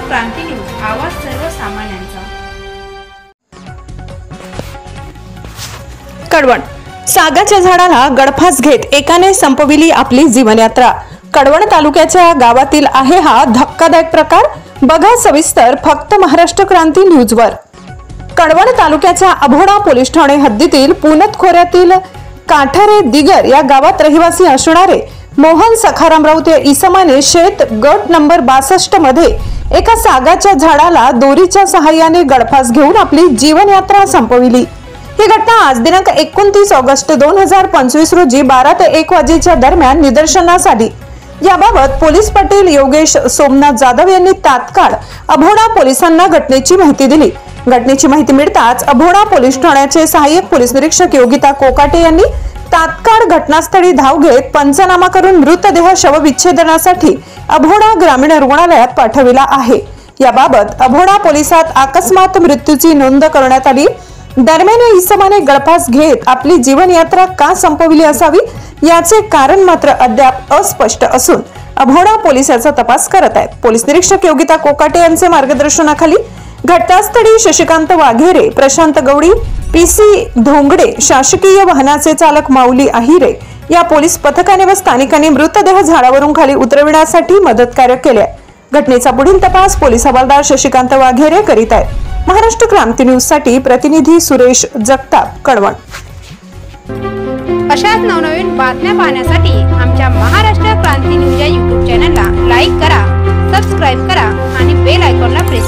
क्रांती news, आवाज सर्वसामान्यांचा। कडवण सागाच्या झाडाला गळफास घेत एकाने संपविली आपली जीवनयात्रा। कडवण तालुक्याच्या गावातील आहे हा धक्कादायक प्रकार। बघा सविस्तर फक्त महाराष्ट्र क्रांती न्यूजवर। कडवण तालुक्याच्या अभोडा पोलीस ठाणे हद्दीतील पुनत खोऱ्यातील काठारे दिगर या गावात रहिवासी असणारे मोहन सखाराम राऊत या इसमाने शेत गट नंबर 62 मध्ये एका सागाच्या झाडाला दोरीच्या सहाय्याने गळफास घेऊन आपली जीवनयात्रा संपविली। ही घटना आज दिनांक 29 ऑगस्ट 2025 रोजी 12 ते 1 वाजेच्या दरम्यान निदर्शनास आली। याबाबत पोलीस पाटील योगेश सोमनाथ जाधव यांनी तात्काळ अभोडा पोलिसांना घटनेची माहिती दिली। घटनेची माहिती मिळताच अभोडा पोलीस ठाण्याचे सहाय्यक पोलीस निरीक्षक योगिता कोकाटे यांनी तात्काळ घटनास्थळी धाव घेत पंचनामा करून मृतदेह शवविच्छेदनासाठी अभोडा ग्रामीण रुग्णालयात पाठविला आहे। याबाबत अभोडा पोलिसात अकस्मात मृत्यूची नोंद करण्यात आली। दरम्यान या इसमाने गळफास घेत आपली जीवनयात्रा का संपविली असावी याचे कारण मात्र अद्याप अस्पष्ट असून अभोडा पोलीस याचा तपास करत आहेत। पोलीस निरीक्षक योगिता कोकाटे यांचे मार्गदर्शनाखाली घटनास्थळी शशिकांत वाघेरे, प्रशांत गवडी, पीसी धोंगडे, शासकीय वाहनाचे चालक माऊली आहिरे या पोलीस पथकाने व स्थानिकांनी मृतदेह झाडावरून खाली उतरविण्यासाठी मदतकार्य केले। घटनेचा पुढील तपास पोलीस हवालदार शशिकांत वाघेरे करीत आहेत। महाराष्ट्र क्रांती न्यूज साठी प्रतिनिधी सुरेश जगताप, कडवण। अशाच नवनवीन बातम्या पाहण्यासाठी आमच्या महाराष्ट्र क्रांती न्यूज या YouTube चॅनलला लाईक करा, सबस्क्राइब करा आणि बेल आयकॉनला प्रेस